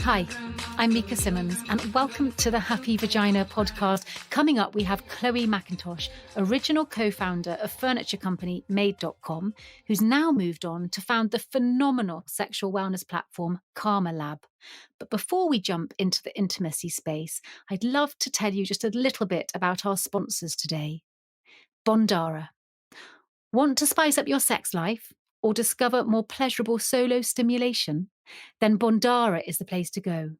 Hi, I'm Mika Simmons, and welcome to the Happy Vagina Podcast. Coming up, we have Chloe Macintosh, original co-founder of furniture company Made.com, who's now moved on to found the phenomenal sexual wellness platform Karma Lab. But before we jump into the intimacy space, I'd love to tell you just a little bit about our sponsors today. Bondara. Want to spice up your sex life or discover more pleasurable solo stimulation? Then Bondara is the place to go.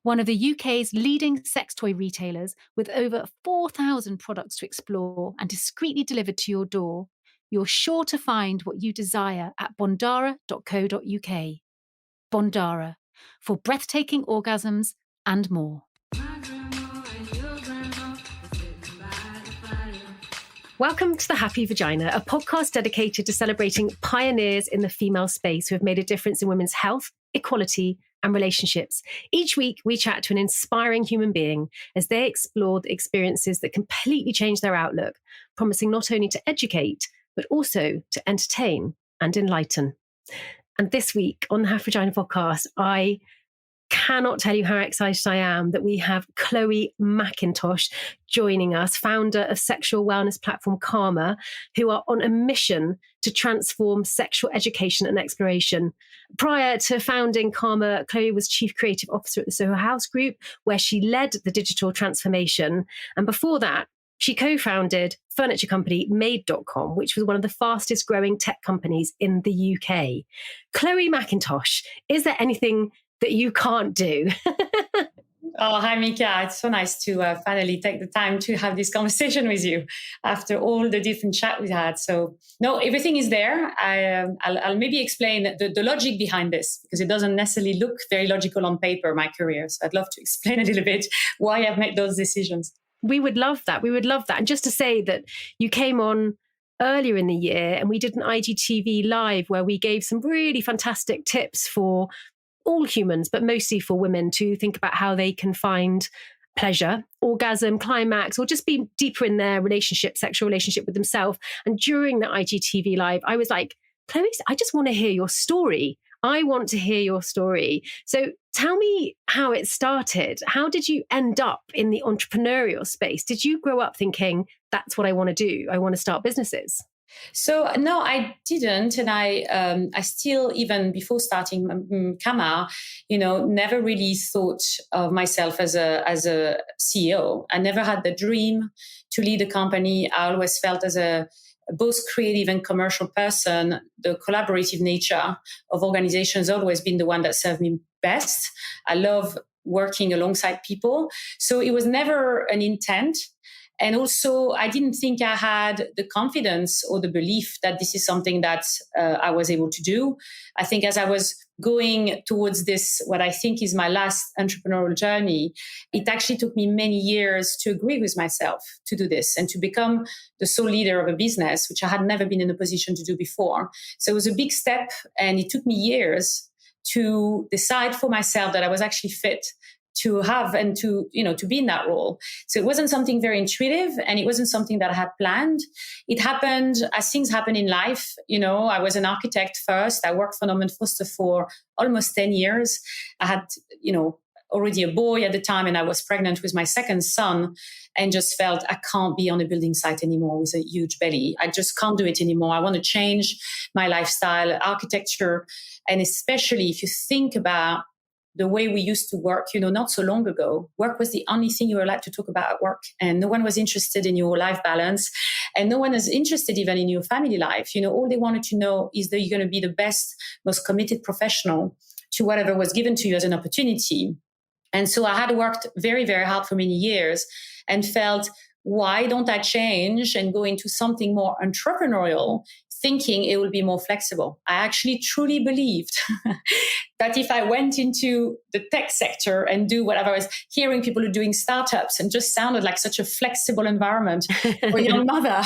One of the UK's leading sex toy retailers with over 4,000 products to explore and discreetly delivered to your door, you're sure to find what you desire at bondara.co.uk. Bondara, for breathtaking orgasms and more. Welcome to the Happy Vagina, a podcast dedicated to celebrating pioneers in the female space who have made a difference in women's health, equality, and relationships. Each week, we chat to an inspiring human being as they explore the experiences that completely change their outlook, promising not only to educate, but also to entertain and enlighten. And this week on the Happy Vagina Podcast, I cannot tell you how excited I am that we have Chloe Macintosh joining us, founder of sexual wellness platform Karma, who are on a mission to transform sexual education and exploration. Prior to founding Karma, Chloe was chief creative officer at the Soho House Group, where she led the digital transformation. And before that, she co-founded furniture company Made.com, which was one of the fastest growing tech companies in the UK. Chloe Macintosh, is there anything that you can't do? Oh, hi, Mika. It's so nice to finally take the time to have this conversation with you after all the different chat we had. So, no, everything is there. I'll maybe explain the logic behind this, because it doesn't necessarily look very logical on paper, my career. So I'd love to explain a little bit why I've made those decisions. We would love that. We would love that. And just to say that you came on earlier in the year and we did an IGTV live where we gave some really fantastic tips for all humans, but mostly for women, to think about how they can find pleasure, orgasm, climax, or just be deeper in their relationship, sexual relationship with themselves. And during the IGTV live, I was like, Chloe, I just want to hear your story. I want to hear your story. So tell me how it started. How did you end up in the entrepreneurial space? Did you grow up thinking, that's what I want to do? I want to start businesses? So no, I didn't, and I still, even before starting Karma, never really thought of myself as a CEO. I never had the dream to lead a company. I always felt as a both creative and commercial person, the collaborative nature of organizations has always been the one that served me best. I love working alongside people, so it was never an intent. And also, I didn't think I had the confidence or the belief that this is something that I was able to do. I think as I was going towards this, what I think is my last entrepreneurial journey, it actually took me many years to agree with myself to do this and to become the sole leader of a business, which I had never been in a position to do before. So it was a big step, and it took me years to decide for myself that I was actually fit to have and to be in that role. So it wasn't something very intuitive, and it wasn't something that I had planned. It happened as things happen in life. I was an architect first. I worked for Norman Foster for almost 10 years. I had, already a boy at the time, and I was pregnant with my second son, and just felt I can't be on a building site anymore with a huge belly. I just can't do it anymore. I want to change my lifestyle, architecture. And especially if you think about the way we used to work, not so long ago, work was the only thing you were allowed to talk about at work. And no one was interested in your life balance. And no one was interested even in your family life. All they wanted to know is that you're going to be the best, most committed professional to whatever was given to you as an opportunity. And so I had worked very, very hard for many years and felt, why don't I change and go into something more entrepreneurial, thinking it will be more flexible? I actually truly believed that if I went into the tech sector and do whatever, I was hearing people who are doing startups and just sounded like such a flexible environment for a young mother.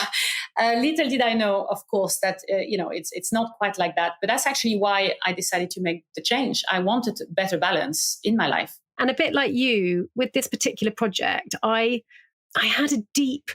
Little did I know, of course, that it's not quite like that. But that's actually why I decided to make the change. I wanted better balance in my life. And a bit like you, with this particular project, I had a deep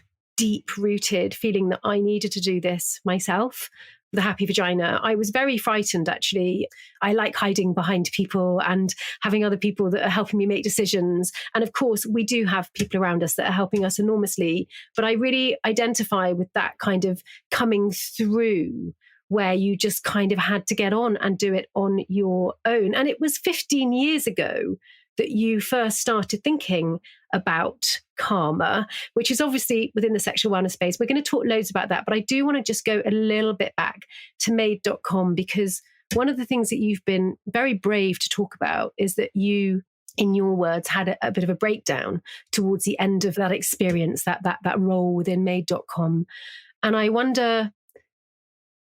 rooted feeling that I needed to do this myself. the Happy Vagina, I was very frightened, actually. I like hiding behind people and having other people that are helping me make decisions. And of course, we do have people around us that are helping us enormously. But I really identify with that kind of coming through where you just kind of had to get on and do it on your own. And it was 15 years ago that you first started thinking about karma, which is obviously within the sexual wellness space. We're going to talk loads about that, but I do want to just go a little bit back to made.com, because one of the things that you've been very brave to talk about is that you, in your words, had a bit of a breakdown towards the end of that experience, that role within made.com. And I wonder,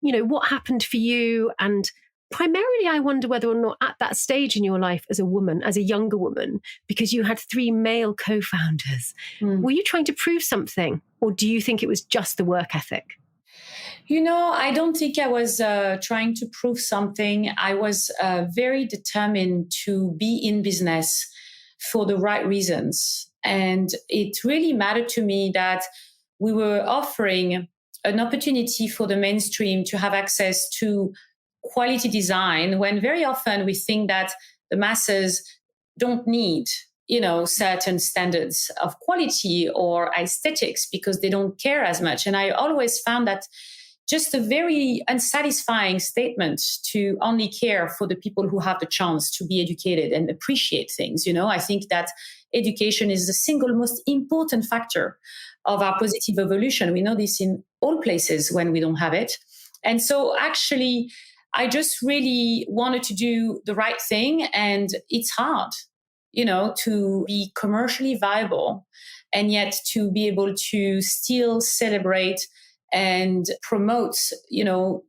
what happened for you? And primarily, I wonder whether or not at that stage in your life as a woman, as a younger woman, because you had 3 male co-founders, were you trying to prove something? Or do you think it was just the work ethic? I don't think I was trying to prove something. I was very determined to be in business for the right reasons. And it really mattered to me that we were offering an opportunity for the mainstream to have access to quality design, when very often we think that the masses don't need, certain standards of quality or aesthetics because they don't care as much. And I always found that just a very unsatisfying statement to only care for the people who have the chance to be educated and appreciate things. I think that education is the single most important factor of our positive evolution. We know this in all places when we don't have it. And so actually, I just really wanted to do the right thing. And it's hard, to be commercially viable and yet to be able to still celebrate and promote,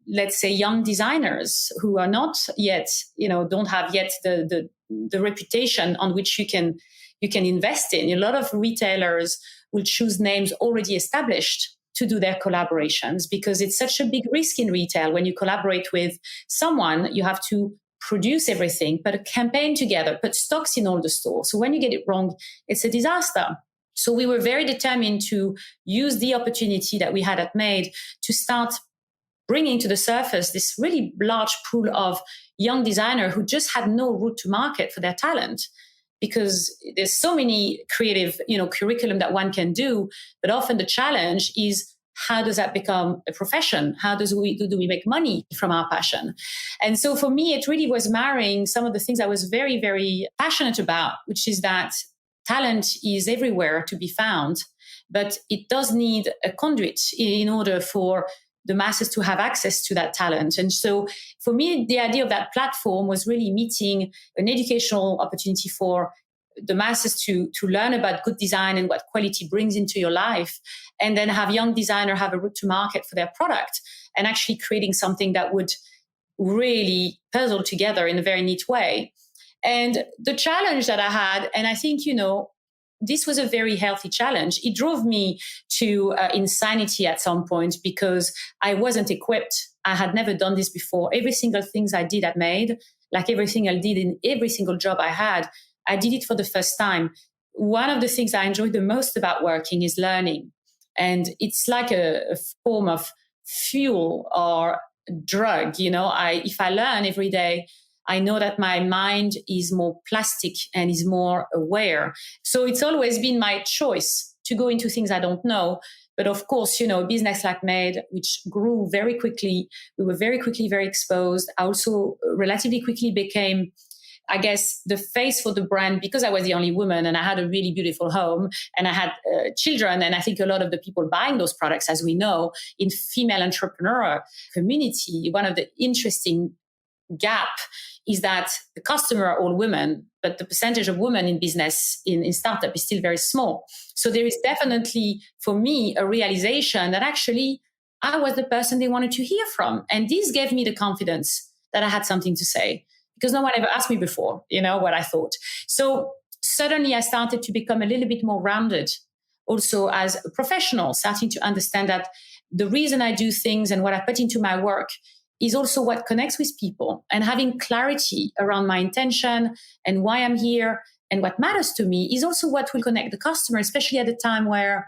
let's say young designers who are not yet, don't have yet the reputation on which you can invest in. A lot of retailers will choose names already established to do their collaborations, because it's such a big risk in retail. When you collaborate with someone, you have to produce everything, put a campaign together, put stocks in all the stores. So when you get it wrong, it's a disaster. So we were very determined to use the opportunity that we had at Made to start bringing to the surface this really large pool of young designers who just had no route to market for their talent. Because there's so many creative, curriculum that one can do, but often the challenge is, how does that become a profession? How do we make money from our passion? And so for me, it really was marrying some of the things I was very, very passionate about, which is that talent is everywhere to be found, but it does need a conduit in order for the masses to have access to that talent. And so for me, the idea of that platform was really meeting an educational opportunity for the masses to learn about good design and what quality brings into your life, and then have young designers have a route to market for their product, and actually creating something that would really puzzle together in a very neat way. And the challenge that I had, and I think, this was a very healthy challenge. It drove me to insanity at some point, because I wasn't equipped. I had never done this before. Every single thing I did at Made, like everything I did in every single job I had, I did it for the first time. One of the things I enjoy the most about working is learning. And it's like a form of fuel or drug. If I learn every day, I know that my mind is more plastic and is more aware. So it's always been my choice to go into things I don't know. But of course, a business like Made, which grew very quickly, we were very quickly very exposed. I also relatively quickly became, I guess, the face for the brand, because I was the only woman and I had a really beautiful home and I had children. And I think a lot of the people buying those products, as we know, in female entrepreneur community, one of the interesting gap is that the customer are all women, but the percentage of women in business in startup is still very small. So there is definitely, for me, a realization that actually I was the person they wanted to hear from. And this gave me the confidence that I had something to say, because no one ever asked me before, what I thought. So suddenly I started to become a little bit more rounded also as a professional, starting to understand that the reason I do things and what I put into my work is also what connects with people, and having clarity around my intention and why I'm here and what matters to me is also what will connect the customer, especially at a time where,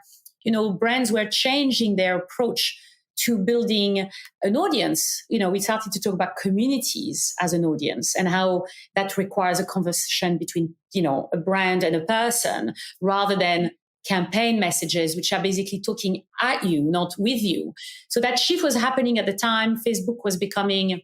brands were changing their approach to building an audience. We started to talk about communities as an audience and how that requires a conversation between, a brand and a person rather than campaign messages, which are basically talking at you, not with you. So that shift was happening at the time. Facebook was becoming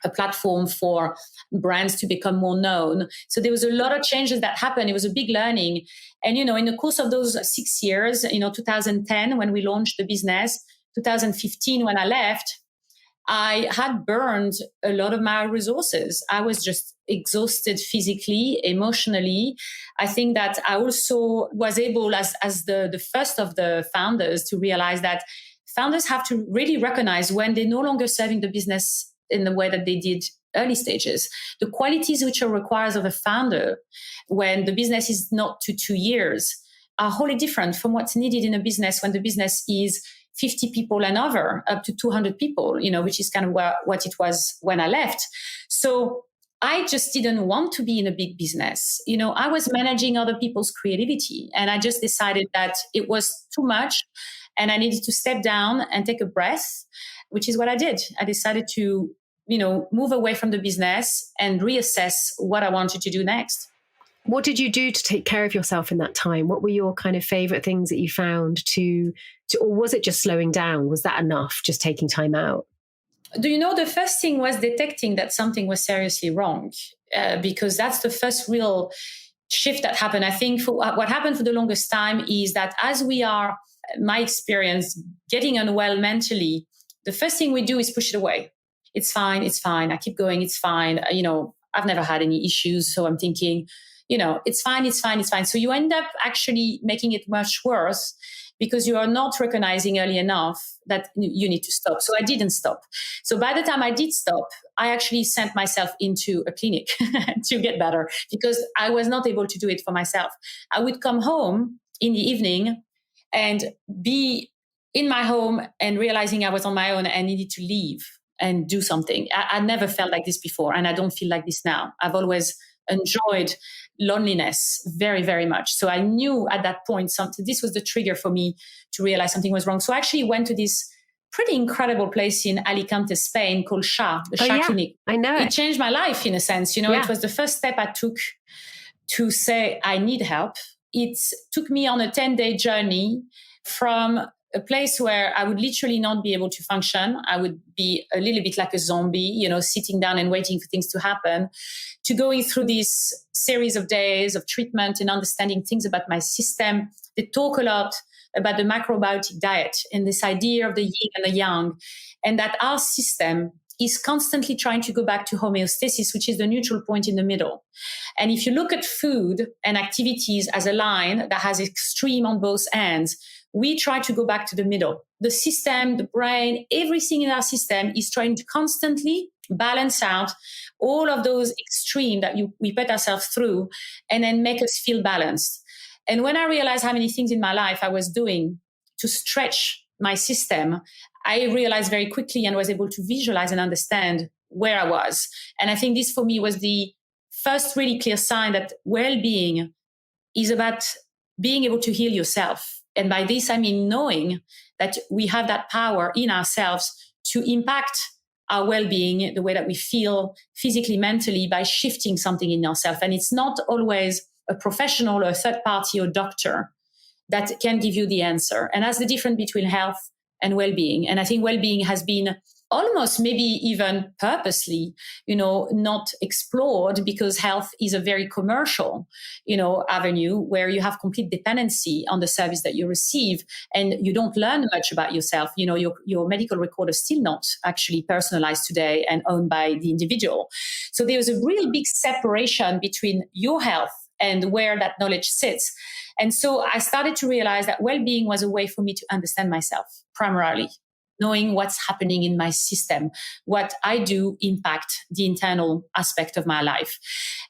a platform for brands to become more known. So there was a lot of changes that happened. It was a big learning. And, in the course of those 6 years, 2010, when we launched the business, 2015, when I left, I had burned a lot of my resources. I was just exhausted physically, emotionally. I think that I also was able, as the first of the founders, to realize that founders have to really recognize when they're no longer serving the business in the way that they did early stages. The qualities which are required of a founder when the business is not to 2 years are wholly different from what's needed in a business when the business is 50 people and over, up to 200 people, which is kind of what it was when I left. So I just didn't want to be in a big business. I was managing other people's creativity, and I just decided that it was too much and I needed to step down and take a breath, which is what I did. I decided to, move away from the business and reassess what I wanted to do next. What did you do to take care of yourself in that time? What were your kind of favorite things that you found or was it just slowing down? Was that enough, just taking time out? The first thing was detecting that something was seriously wrong, because that's the first real shift that happened. I think what happened for the longest time is that as we are, my experience, getting unwell mentally, the first thing we do is push it away. It's fine. I keep going. It's fine. I've never had any issues. So I'm thinking, it's fine. So you end up actually making it much worse because you are not recognizing early enough that you need to stop. So I didn't stop. So by the time I did stop, I actually sent myself into a clinic to get better because I was not able to do it for myself. I would come home in the evening and be in my home and realizing I was on my own and needed to leave and do something. I never felt like this before, and I don't feel like this now. I've always enjoyed loneliness very, very much. So I knew at that point this was the trigger for me to realize something was wrong. So I actually went to this pretty incredible place in Alicante, Spain called the SHA clinic. I know it changed my life in a sense. It was the first step I took to say I need help. It took me on a 10-day journey from a place where I would literally not be able to function. I would be a little bit like a zombie, sitting down and waiting for things to happen, to going through this series of days of treatment and understanding things about my system. They talk a lot about the Macrobiotic Diet and this idea of the yin and the yang, and that our system is constantly trying to go back to homeostasis, which is the neutral point in the middle. And if you look at food and activities as a line that has extreme on both ends, we try to go back to the middle. The system, the brain, everything in our system is trying to constantly balance out all of those extremes that we put ourselves through and then make us feel balanced. And when I realized how many things in my life I was doing to stretch my system, I realized very quickly and was able to visualize and understand where I was. And I think this for me was the first really clear sign that well-being is about being able to heal yourself. And by this, I mean knowing that we have that power in ourselves to impact our well-being, the way that we feel physically, mentally, by shifting something in ourselves. And it's not always a professional or a third party or doctor that can give you the answer. And that's the difference between health and well-being. And I think well-being has been almost maybe even purposely, not explored because health is a very commercial, avenue where you have complete dependency on the service that you receive and you don't learn much about yourself. Your medical record is still not actually personalized today and owned by the individual. So there's a real big separation between your health and where that knowledge sits. And so I started to realize that well-being was a way for me to understand myself primarily. Knowing what's happening in my system, what I do impact the internal aspect of my life.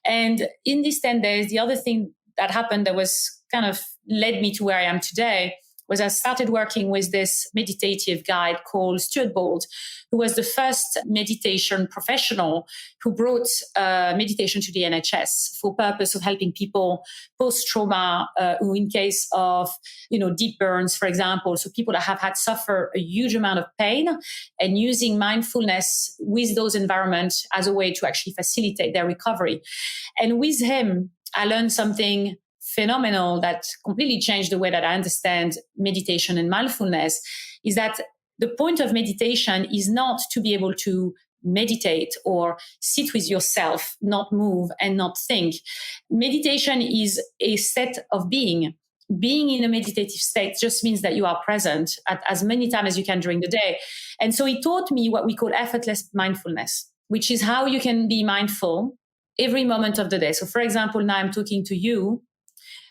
And in these 10 days, the other thing that happened that was kind of led me to where I am today was I started working with this meditative guide called Stuart Bold, who was the first meditation professional who brought meditation to the NHS for purpose of helping people post-trauma, who in case of, deep burns, for example, so people that have had suffer a huge amount of pain, and using mindfulness with those environments as a way to actually facilitate their recovery. And with him, I learned something phenomenal that completely changed the way that I understand meditation and mindfulness, is that the point of meditation is not to be able to meditate or sit with yourself, not move and not think. Meditation is a state of being. Being in a meditative state just means that you are present at as many times as you can during the day. And so he taught me what we call effortless mindfulness, which is how you can be mindful every moment of the day. So for example, now I'm talking to you.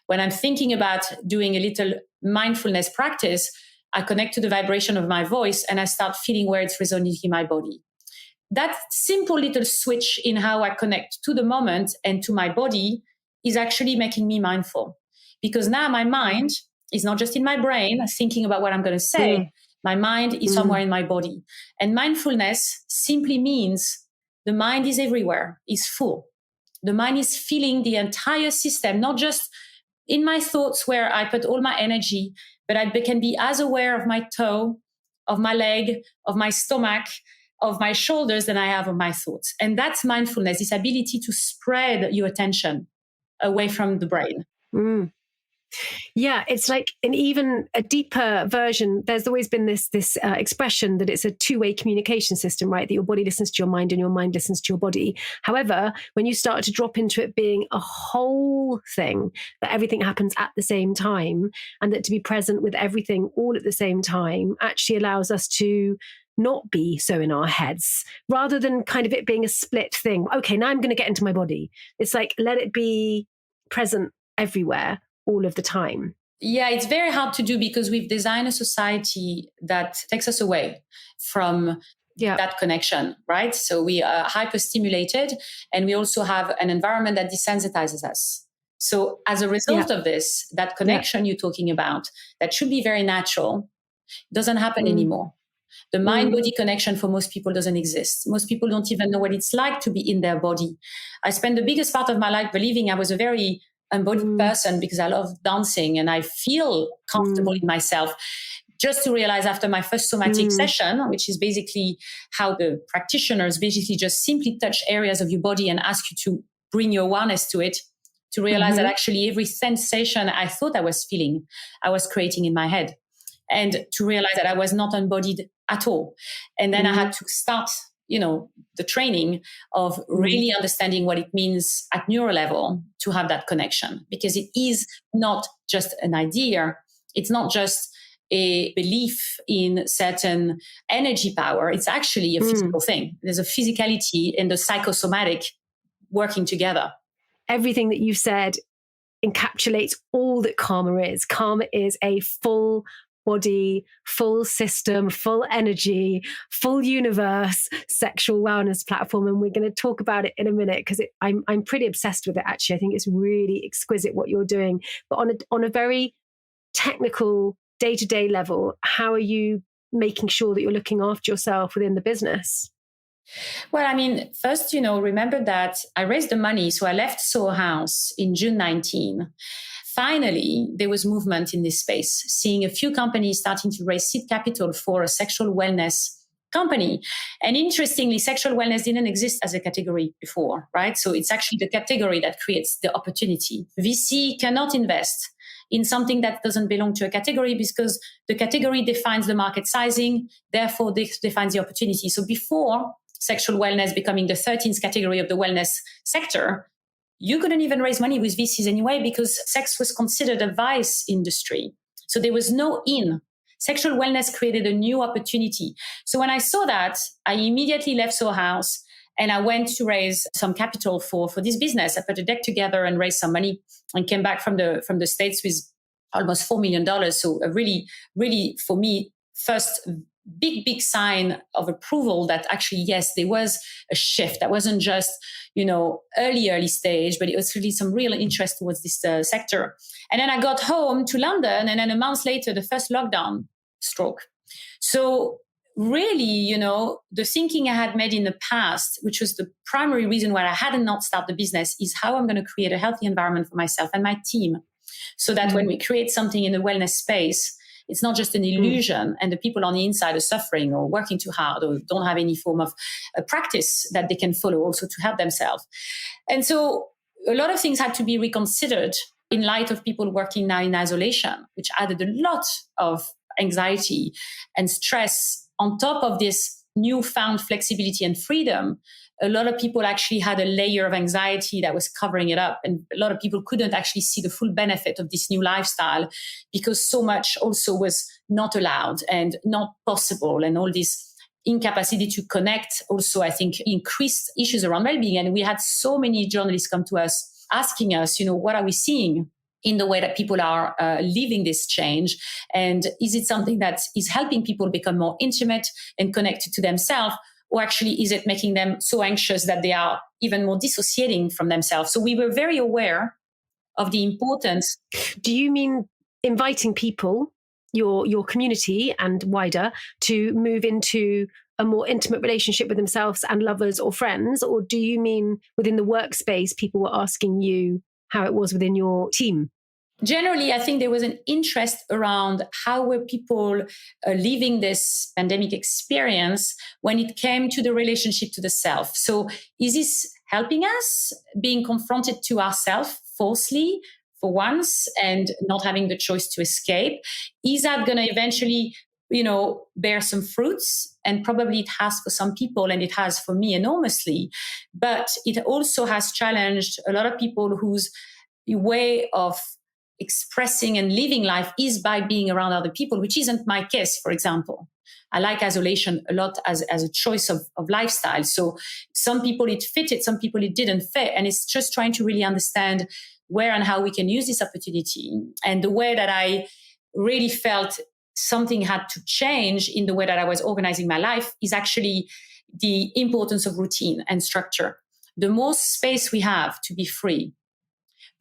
When I'm thinking about doing a little mindfulness practice, I connect to the vibration of my voice and I start feeling where it's resonating in my body. That simple little switch in how I connect to the moment and to my body is actually making me mindful. Because now my mind is not just in my brain thinking about what I'm going to say. My mind is somewhere in my body. And mindfulness simply means the mind is everywhere, is full. The mind is feeling the entire system, not just in my thoughts where I put all my energy, but I can be as aware of my toe, of my leg, of my stomach, of my shoulders than I have of my thoughts. And that's mindfulness, this ability to spread your attention away from the brain. Yeah, it's like an even a deeper version. There's always been this expression that it's a two-way communication system, right? That your body listens to your mind and your mind listens to your body. However, when you start to drop into it being a whole thing, that everything happens at the same time, and that to be present with everything all at the same time actually allows us to not be so in our heads, rather than kind of it being a split thing. Okay, now I'm going to get into my body. It's like, let it be present everywhere, all of the time. Yeah, it's very hard to do because we've designed a society that takes us away from that connection, right? So we are hyperstimulated, and we also have an environment that desensitizes us. So as a result of this, that connection you're talking about, that should be very natural, doesn't happen anymore. The mind-body connection for most people doesn't exist. Most people don't even know what it's like to be in their body. I spent the biggest part of my life believing I was a very embodied person because I love dancing and I feel comfortable in myself. Just to realize after my first somatic session, which is basically how the practitioners basically just simply touch areas of your body and ask you to bring your awareness to it, to realize that actually every sensation I thought I was feeling, I was creating in my head. And to realize that I was not embodied at all. And then I had to start, the training of really understanding what it means at neural level to have that connection, because it is not just an idea. It's not just a belief in certain energy power. It's actually a physical thing. There's a physicality and the psychosomatic working together. Everything that you've said encapsulates all that karma is. Karma is a full body, full system, full energy, full universe sexual wellness platform. And we're going to talk about it in a minute because I'm pretty obsessed with it, actually. I think it's really exquisite what you're doing. But on a very technical day-to-day level, how are you making sure that you're looking after yourself within the business? Well, I mean, first, remember that I raised the money. So I left Soho House in June 19. Finally, there was movement in this space, seeing a few companies starting to raise seed capital for a sexual wellness company. And interestingly, sexual wellness didn't exist as a category before, right? So it's actually the category that creates the opportunity. VC cannot invest in something that doesn't belong to a category because the category defines the market sizing, therefore this defines the opportunity. So before sexual wellness becoming the 13th category of the wellness sector, you couldn't even raise money with VCs anyway because sex was considered a vice industry. So there was no in. Sexual wellness created a new opportunity. So when I saw that, I immediately left Soho House and I went to raise some capital for this business. I put a deck together and raised some money and came back from the States with almost $4 million. So a really, really, for me, first big sign of approval that actually, yes, there was a shift. That wasn't just, early stage, but it was really some real interest towards this sector. And then I got home to London, and then a month later, the first lockdown struck. So really, the thinking I had made in the past, which was the primary reason why I had not started the business, is how I'm going to create a healthy environment for myself and my team. So that when we create something in the wellness space, it's not just an illusion and the people on the inside are suffering or working too hard or don't have any form of practice that they can follow also to help themselves. And so a lot of things had to be reconsidered in light of people working now in isolation, which added a lot of anxiety and stress on top of this newfound flexibility and freedom. A lot of people actually had a layer of anxiety that was covering it up. And a lot of people couldn't actually see the full benefit of this new lifestyle because so much also was not allowed and not possible. And all this incapacity to connect also, I think, increased issues around well-being. And we had so many journalists come to us asking us, what are we seeing in the way that people are living this change? And is it something that is helping people become more intimate and connected to themselves? Or actually, is it making them so anxious that they are even more dissociating from themselves? So we were very aware of the importance. Do you mean inviting people, your community and wider, to move into a more intimate relationship with themselves and lovers or friends? Or do you mean within the workspace, people were asking you how it was within your team? Generally, I think there was an interest around how were people living this pandemic experience when it came to the relationship to the self. So is this helping us being confronted to ourselves falsely for once and not having the choice to escape? Is that going to eventually, bear some fruits? And probably it has for some people, and it has for me enormously. But it also has challenged a lot of people whose way of expressing and living life is by being around other people, which isn't my case, for example. I like isolation a lot as a choice of lifestyle. So some people it fitted, some people it didn't fit. And it's just trying to really understand where and how we can use this opportunity. And the way that I really felt something had to change in the way that I was organizing my life is actually the importance of routine and structure. The more space we have to be free,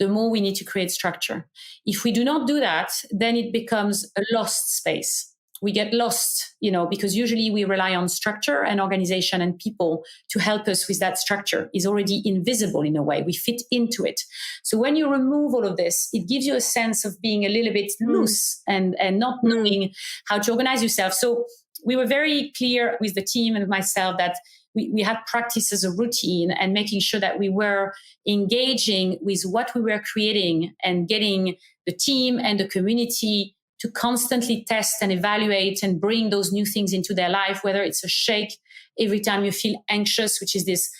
the more we need to create structure. If we do not do that, then it becomes a lost space. We get lost, because usually we rely on structure and organization and people to help us with that structure. Is already invisible in a way. We fit into it. So when you remove all of this, it gives you a sense of being a little bit loose and not knowing how to organize yourself. So we were very clear with the team and myself that we had practice as a routine and making sure that we were engaging with what we were creating and getting the team and the community to constantly test and evaluate and bring those new things into their life, whether it's a shake every time you feel anxious, which is this,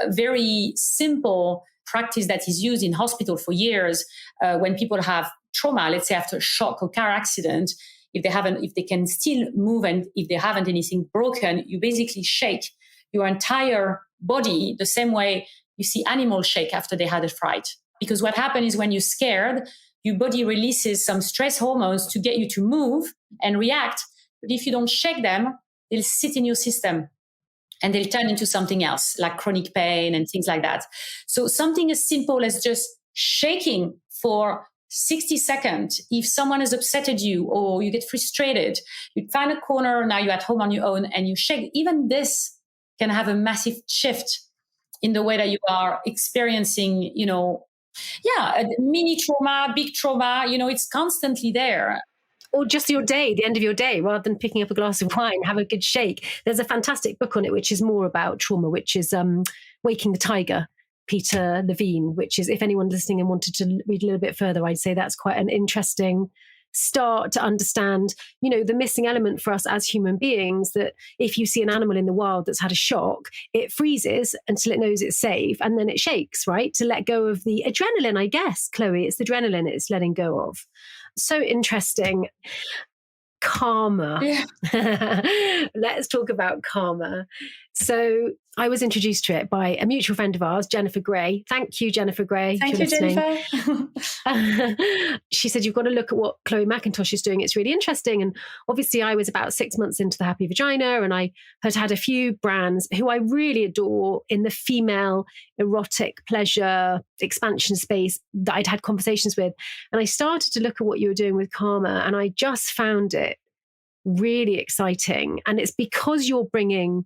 very simple practice that is used in hospital for years when people have trauma, let's say after a shock or car accident. If they can still move and if they haven't anything broken, you basically shake your entire body the same way you see animals shake after they had a fright. Because what happens is when you're scared, your body releases some stress hormones to get you to move and react. But if you don't shake them, they'll sit in your system and they'll turn into something else, like chronic pain and things like that. So something as simple as just shaking for 60 seconds. If someone has upsetted you or you get frustrated, you find a corner, now you're at home on your own and you shake. Even this can have a massive shift in the way that you are experiencing, a mini trauma, big trauma, it's constantly there. Or just your day, the end of your day, rather than picking up a glass of wine, have a good shake. There's a fantastic book on it, which is more about trauma, which is Waking the Tiger, Peter Levine, which is, if anyone listening and wanted to read a little bit further, I'd say that's quite an interesting start to understand, the missing element for us as human beings, that if you see an animal in the wild that's had a shock, it freezes until it knows it's safe and then it shakes, right? To let go of the adrenaline, I guess, Chloe, it's the adrenaline it's letting go of. So interesting. Karma. Yeah. Let's talk about karma. So I was introduced to it by a mutual friend of ours, Jennifer Gray. Thank you, Jennifer Gray. Thank you, Jennifer. She said, you've got to look at what Chloe Macintosh is doing. It's really interesting. And obviously I was about 6 months into the Happy Vagina, and I had a few brands who I really adore in the female erotic pleasure expansion space that I'd had conversations with. And I started to look at what you were doing with Karma, and I just found it really exciting. And it's because you're bringing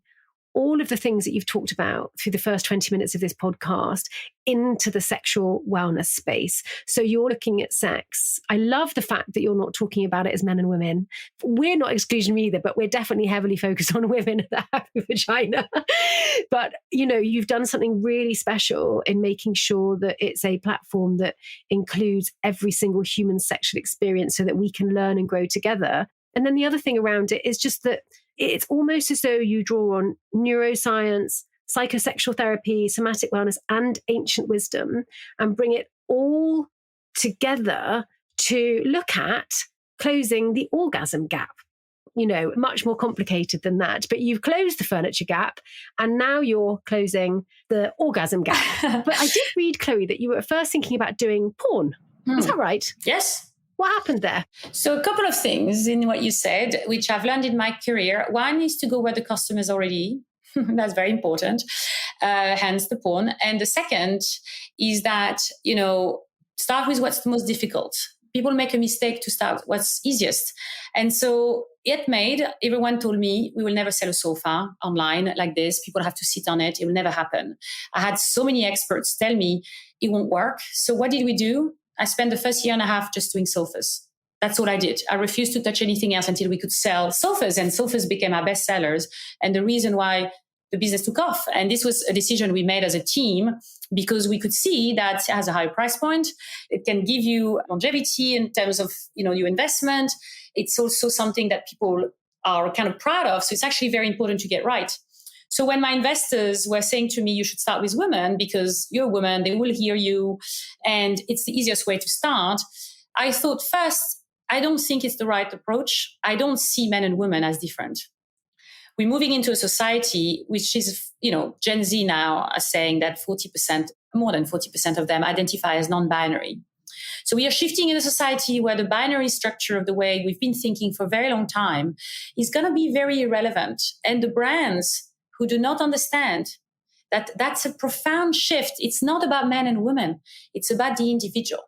all of the things that you've talked about through the first 20 minutes of this podcast into the sexual wellness space. So you're looking at sex. I love the fact that you're not talking about it as men and women. We're not exclusionary either, but we're definitely heavily focused on women at the Happy Vagina. But, you've done something really special in making sure that it's a platform that includes every single human sexual experience so that we can learn and grow together. And then the other thing around it is just that it's almost as though you draw on neuroscience, psychosexual therapy, somatic wellness, and ancient wisdom and bring it all together to look at closing the orgasm gap. Much more complicated than that. But you've closed the furniture gap and now you're closing the orgasm gap. But I did read, Chloe, that you were first thinking about doing porn. Is that right? Yes. What happened there? So a couple of things in what you said, which I've learned in my career. One is to go where the customer is already. That's very important, hence the porn. And the second is that, start with what's the most difficult. People make a mistake to start what's easiest. And so everyone told me, we will never sell a sofa online like this. People have to sit on it. It will never happen. I had so many experts tell me it won't work. So what did we do? I spent the first year and a half just doing sofas. That's all I did. I refused to touch anything else until we could sell sofas, and sofas became our best sellers. And the reason why the business took off. And this was a decision we made as a team because we could see that it has a higher price point. It can give you longevity in terms of, your investment. It's also something that people are kind of proud of. So it's actually very important to get right. So when my investors were saying to me, you should start with women because you're a woman, they will hear you, and it's the easiest way to start, I thought first, I don't think it's the right approach. I don't see men and women as different. We're moving into a society which is, Gen Z now are saying that more than 40% of them identify as non-binary. So we are shifting in a society where the binary structure of the way we've been thinking for a very long time is going to be very irrelevant. And the brands who do not understand that that's a profound shift. It's not about men and women. It's about the individual.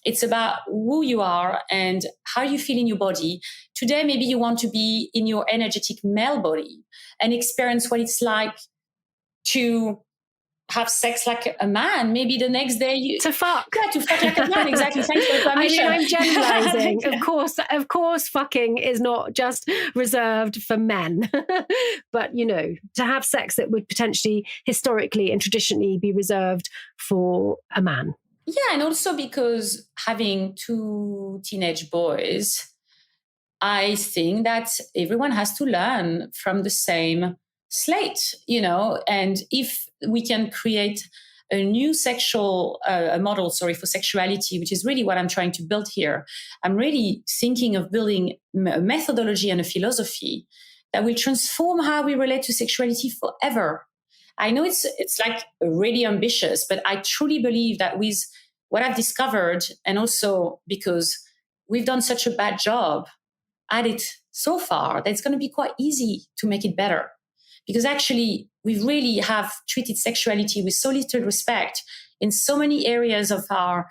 It's about who you are and how you feel in your body. Today, maybe you want to be in your energetic male body and experience what it's like to have sex like a man. Maybe the next day to fuck. Yeah, to fuck like a man. Exactly. Thanks for the permission. I'm generalizing. Of course, fucking is not just reserved for men. But, to have sex that would potentially historically and traditionally be reserved for a man. Yeah, and also because having 2 teenage boys, I think that everyone has to learn from the same slate, and if we can create a new sexual model, for sexuality, which is really what I'm trying to build here. I'm really thinking of building a methodology and a philosophy that will transform how we relate to sexuality forever. I know it's like really ambitious, but I truly believe that with what I've discovered, and also because we've done such a bad job at it so far, that it's going to be quite easy to make it better. Because actually, we really have treated sexuality with so little respect in so many areas of our,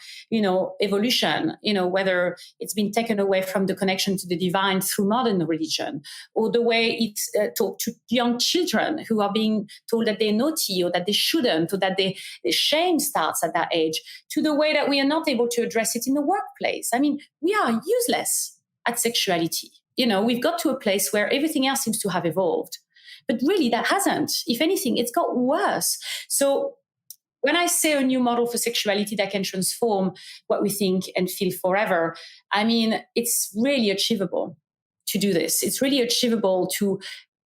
evolution, whether it's been taken away from the connection to the divine through modern religion, or the way it's taught to young children who are being told that they're naughty or that they shouldn't, or that the shame starts at that age, to the way that we are not able to address it in the workplace. I mean, we are useless at sexuality. We've got to a place where everything else seems to have evolved. But really, that hasn't. If anything, it's got worse. So when I say a new model for sexuality that can transform what we think and feel forever, I mean, it's really achievable to do this. It's really achievable to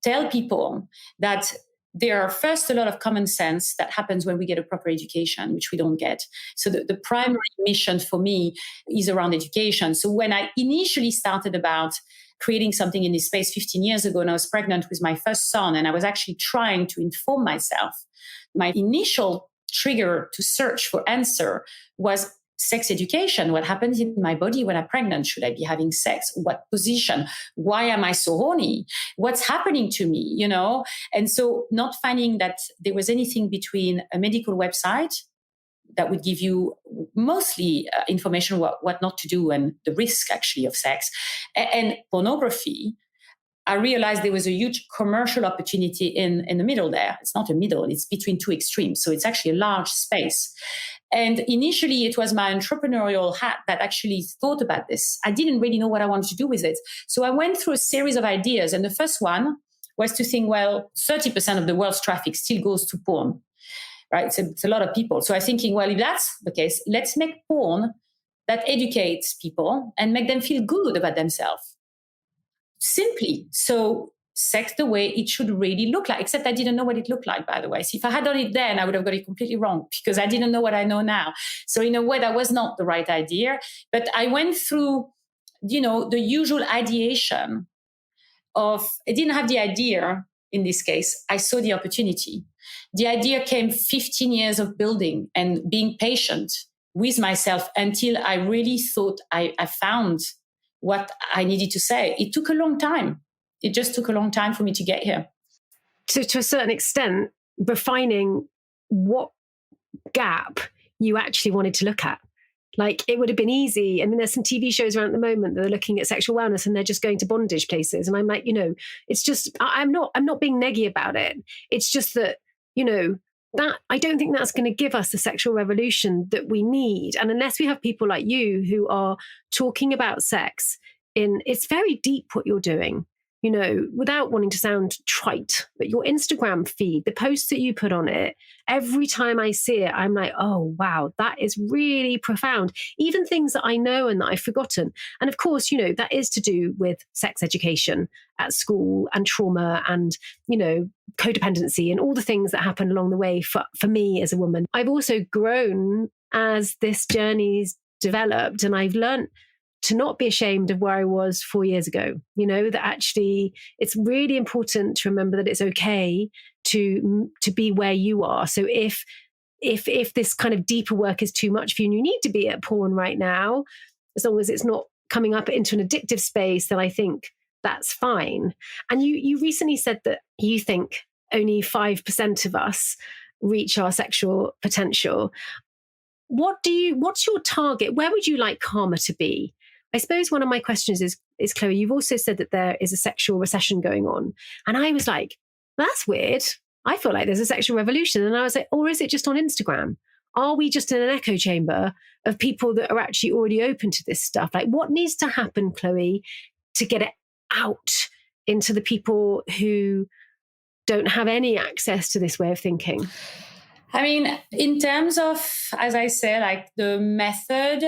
tell people that there are first a lot of common sense that happens when we get a proper education, which we don't get. So the primary mission for me is around education. So when I initially started about creating something in this space 15 years ago, and I was pregnant with my first son, and I was actually trying to inform myself, my initial trigger to search for answer was sex education. What happens in my body when I'm pregnant? Should I be having sex? What position? Why am I so horny? What's happening to me? You know? And so not finding that there was anything between a medical website that would give you mostly information what not to do and the risk actually of sex and pornography, I realized there was a huge commercial opportunity in the middle there. It's not a middle, it's between two extremes. So it's actually a large space. And initially it was my entrepreneurial hat that actually thought about this. I didn't really know what I wanted to do with it. So I went through a series of ideas. And the first one was to think, well, 30% of the world's traffic still goes to porn, right? It's a lot of people. So I'm thinking, well, if that's the case, let's make porn that educates people and make them feel good about themselves. Simply. So sex the way it should really look like, except I didn't know what it looked like, by the way. So if I had done it then, I would have got it completely wrong because I didn't know what I know now. So in a way, that was not the right idea. But I went through, the usual ideation of, I didn't have the idea in this case. I saw the opportunity. The idea came 15 years of building and being patient with myself until I really thought I found what I needed to say. It took a long time. It just took a long time for me to get here. So to a certain extent, refining what gap you actually wanted to look at. Like it would have been easy. I mean, there's some TV shows around at the moment that are looking at sexual wellness and they're just going to bondage places. And I'm like, it's just, I'm not being neggy about it. It's just that, that I don't think that's going to give us the sexual revolution that we need. And unless we have people like you who are talking about sex it's very deep what you're doing, without wanting to sound trite, but your Instagram feed, the posts that you put on it, every time I see it, I'm like, oh, wow, that is really profound. Even things that I know and that I've forgotten. And of course, that is to do with sex education at school and trauma and, codependency and all the things that happen along the way for me as a woman. I've also grown as this journey's developed, and I've learned to not be ashamed of where I was 4 years ago, that actually it's really important to remember that it's okay to be where you are. So if this kind of deeper work is too much for you and you need to be at porn right now, as long as it's not coming up into an addictive space, then I think that's fine. And you recently said that you think only 5% of us reach our sexual potential. What's your target? Where would you like karma to be? I suppose one of my questions is, Chloe, you've also said that there is a sexual recession going on. And I was like, that's weird. I feel like there's a sexual revolution. And I was like, or is it just on Instagram? Are we just in an echo chamber of people that are actually already open to this stuff? Like what needs to happen, Chloe, to get it out into the people who don't have any access to this way of thinking? I mean, in terms of, as I say, like the method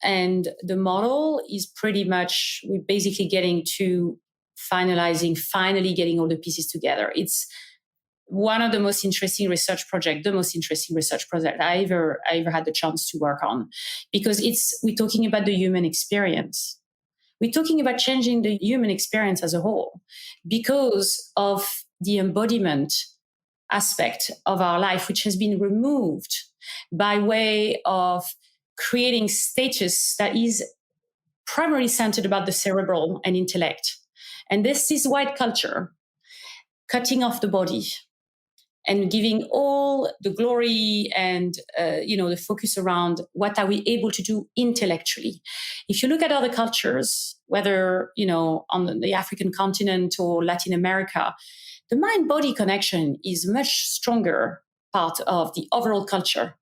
and the model is pretty much, we're basically getting to finally getting all the pieces together. It's one of the most interesting research projects, I ever had the chance to work on, because we're talking about the human experience. We're talking about changing the human experience as a whole because of the embodiment aspect of our life, which has been removed by way of creating status that is primarily centered about the cerebral and intellect. And this is white culture cutting off the body and giving all the glory and, the focus around what are we able to do intellectually. If you look at other cultures, whether, on the African continent or Latin America, the mind-body connection is much stronger part of the overall culture.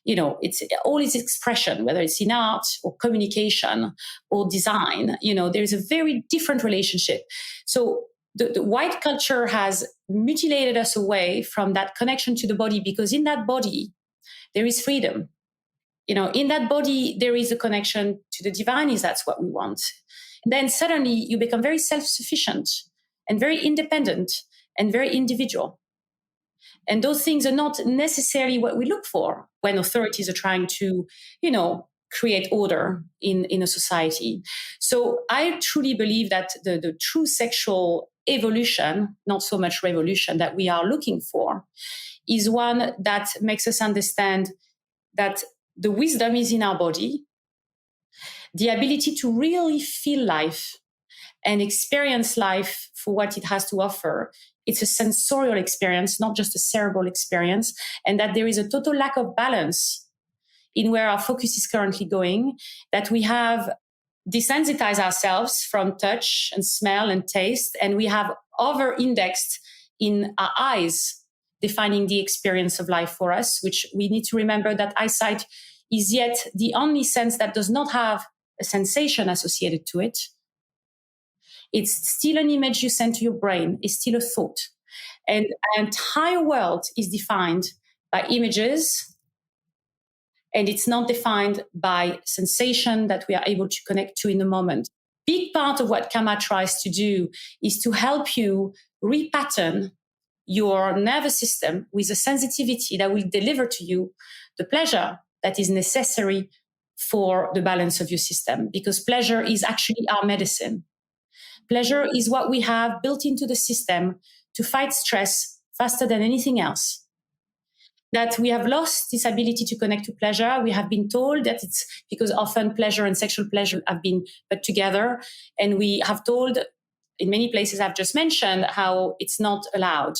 It's all its expression, whether it's in art or communication or design, there's a very different relationship. So the white culture has mutilated us away from that connection to the body, because in that body, there is freedom. In that body, there is a connection to the divine, if that's what we want. And then suddenly you become very self-sufficient and very independent and very individual. And those things are not necessarily what we look for when authorities are trying to, create order in a society. So I truly believe that the true sexual evolution, not so much revolution, that we are looking for is one that makes us understand that the wisdom is in our body, the ability to really feel life and experience life for what it has to offer. It's a sensorial experience, not just a cerebral experience, and that there is a total lack of balance in where our focus is currently going, that we have desensitized ourselves from touch and smell and taste, and we have over-indexed in our eyes, defining the experience of life for us, which we need to remember that eyesight is yet the only sense that does not have a sensation associated to it. It's still an image you send to your brain. It's still a thought. And our entire world is defined by images, and it's not defined by sensation that we are able to connect to in the moment. Big part of what Kama tries to do is to help you repattern your nervous system with a sensitivity that will deliver to you the pleasure that is necessary for the balance of your system, because pleasure is actually our medicine. Pleasure is what we have built into the system to fight stress faster than anything else. That we have lost this ability to connect to pleasure. We have been told that it's because often pleasure and sexual pleasure have been put together. And we have told in many places I've just mentioned how it's not allowed.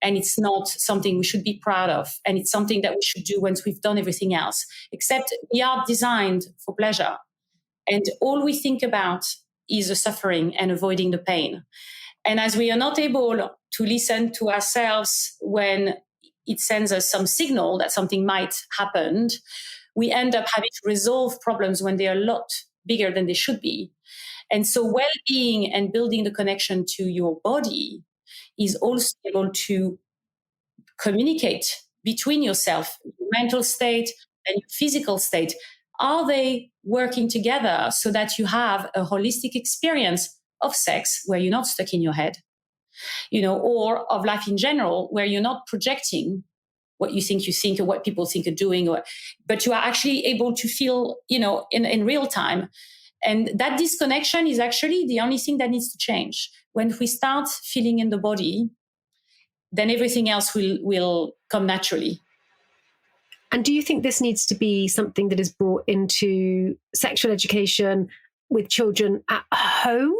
And it's not something we should be proud of. And it's something that we should do once we've done everything else. Except we are designed for pleasure. And all we think about is the suffering and avoiding the pain. And as we are not able to listen to ourselves when it sends us some signal that something might happen, we end up having to resolve problems when they are a lot bigger than they should be. And so well-being and building the connection to your body is also able to communicate between yourself, your mental state and your physical state. Are they working together so that you have a holistic experience of sex where you're not stuck in your head, or of life in general, where you're not projecting what you think or what people think are doing, but you are actually able to feel, in real time. And that disconnection is actually the only thing that needs to change. When we start feeling in the body, then everything else will come naturally. And do you think this needs to be something that is brought into sexual education with children at home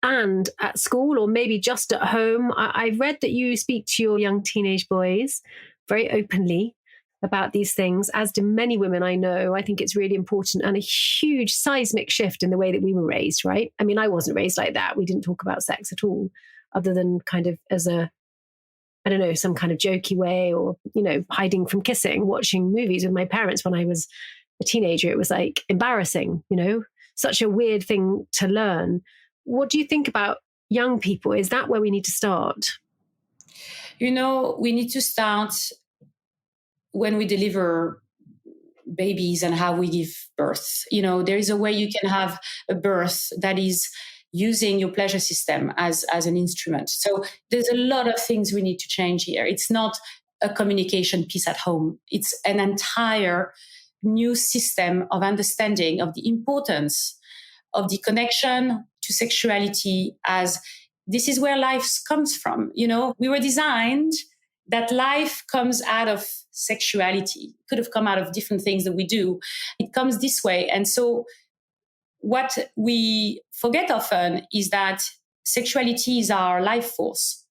and at school, or maybe just at home? I've read that you speak to your young teenage boys very openly about these things, as do many women I know. I think it's really important and a huge seismic shift in the way that we were raised, right? I mean, I wasn't raised like that. We didn't talk about sex at all, other than kind of as some kind of jokey way, or, hiding from kissing, watching movies with my parents when I was a teenager. It was like embarrassing, such a weird thing to learn. What do you think about young people? Is that where we need to start? We need to start when we deliver babies and how we give birth. There is a way you can have a birth that is using your pleasure system as an instrument. So there's a lot of things we need to change here. It's not a communication piece at home. It's an entire new system of understanding of the importance of the connection to sexuality, as this is where life comes from. We were designed that life comes out of sexuality. It could have come out of different things that we do. It comes this way. And so what we forget often is that sexuality is our life force,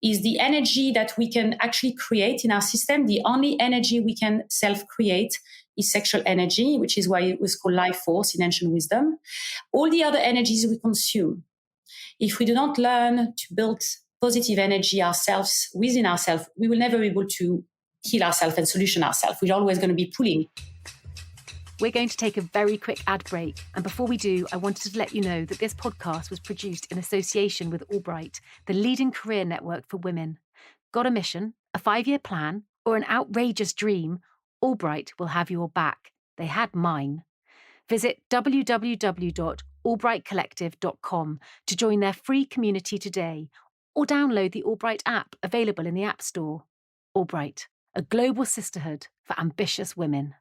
is the energy that we can actually create in our system. The only energy we can self-create is sexual energy, which is why it was called life force in ancient wisdom. All the other energies we consume. If we do not learn to build positive energy ourselves, within ourselves, we will never be able to heal ourselves and solution ourselves. We're always going to be pulling. We're going to take a very quick ad break. And before we do, I wanted to let you know that this podcast was produced in association with Albright, the leading career network for women. Got a mission, a 5-year plan, or an outrageous dream? Albright will have your back. They had mine. Visit www.albrightcollective.com to join their free community today, or download the Albright app available in the App Store. Albright, a global sisterhood for ambitious women.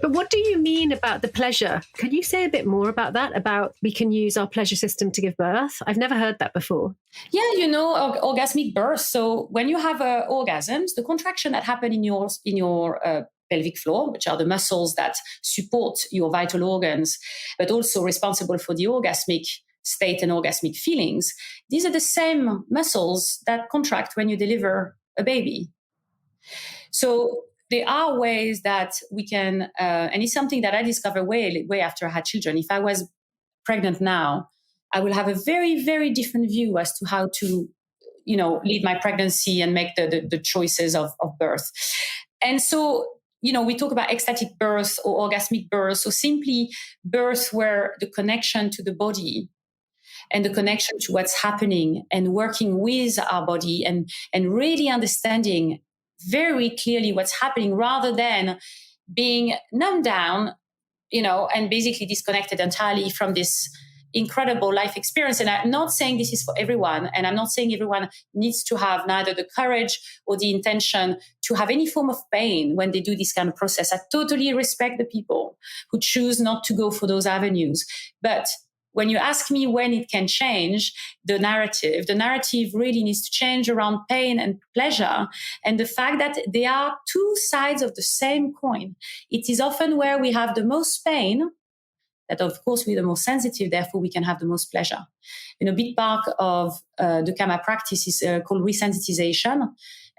But what do you mean about the pleasure? Can you say a bit more about that? About we can use our pleasure system to give birth? I've never heard that before. Yeah, orgasmic birth. So when you have orgasms, the contraction that happen in your pelvic floor, which are the muscles that support your vital organs, but also responsible for the orgasmic state and orgasmic feelings, these are the same muscles that contract when you deliver a baby. So there are ways that we can, and it's something that I discovered way after I had children. If I was pregnant now, I will have a very, very different view as to how to, lead my pregnancy and make the choices of birth. And so, we talk about ecstatic birth or orgasmic birth, so simply birth where the connection to the body and the connection to what's happening and working with our body and really understanding very clearly what's happening rather than being numbed down, and basically disconnected entirely from this incredible life experience. And I'm not saying this is for everyone. And I'm not saying everyone needs to have neither the courage or the intention to have any form of pain when they do this kind of process. I totally respect the people who choose not to go for those avenues. But when you ask me when it can change, the narrative really needs to change around pain and pleasure and the fact that they are two sides of the same coin. It is often where we have the most pain that, of course, we're the most sensitive, therefore we can have the most pleasure. A big part of the Kama practice is called Re-Sensitization.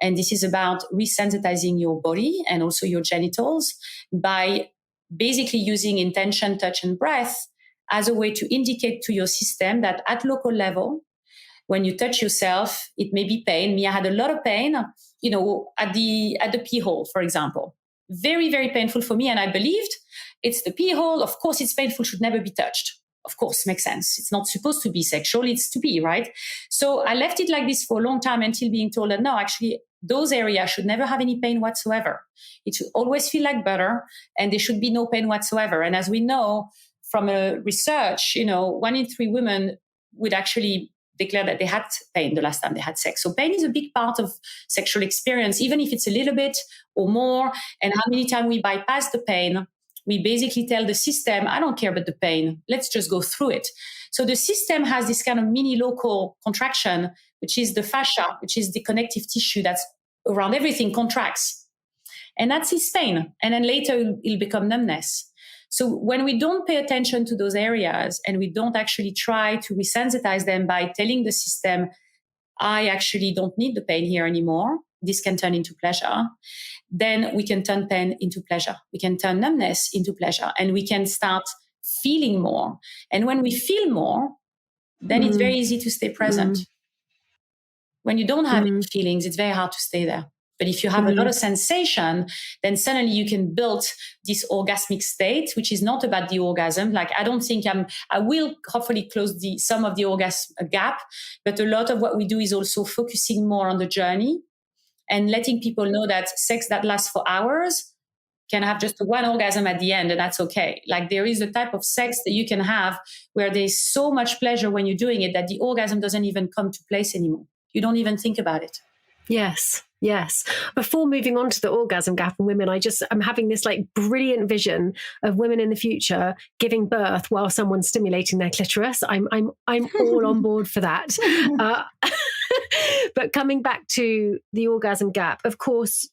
And this is about resensitizing your body and also your genitals by basically using intention, touch, and breath as a way to indicate to your system that at local level, when you touch yourself, it may be pain. Me, I had a lot of pain, at the pee hole, for example. Very, very painful for me. And I believed it's the pee hole. Of course, it's painful, should never be touched. Of course, makes sense. It's not supposed to be sexual. It's to pee, right? So I left it like this for a long time until being told that no, actually, those areas should never have any pain whatsoever. It should always feel like butter and there should be no pain whatsoever. And as we know, from research, 1 in 3 women would actually declare that they had pain the last time they had sex. So pain is a big part of sexual experience, even if it's a little bit or more. And how many times we bypass the pain, we basically tell the system, I don't care about the pain. Let's just go through it. So the system has this kind of mini local contraction, which is the fascia, which is the connective tissue that's around everything contracts. And that's his pain. And then later it'll become numbness. So when we don't pay attention to those areas and we don't actually try to resensitize them by telling the system, I actually don't need the pain here anymore, this can turn into pleasure, then we can turn pain into pleasure. We can turn numbness into pleasure and we can start feeling more. And when we feel more, then it's very easy to stay present. When you don't have any feelings, it's very hard to stay there. But if you have a lot of sensation, then suddenly you can build this orgasmic state, which is not about the orgasm. Like, I don't think I will hopefully close some of the orgasm gap, but a lot of what we do is also focusing more on the journey and letting people know that sex that lasts for hours can have just one orgasm at the end, and that's okay. Like, there is a type of sex that you can have where there's so much pleasure when you're doing it that the orgasm doesn't even come to place anymore. You don't even think about it. Yes. Before moving on to the orgasm gap in women, I'm having this like brilliant vision of women in the future giving birth while someone's stimulating their clitoris. I'm all on board for that. But coming back to the orgasm gap, of course,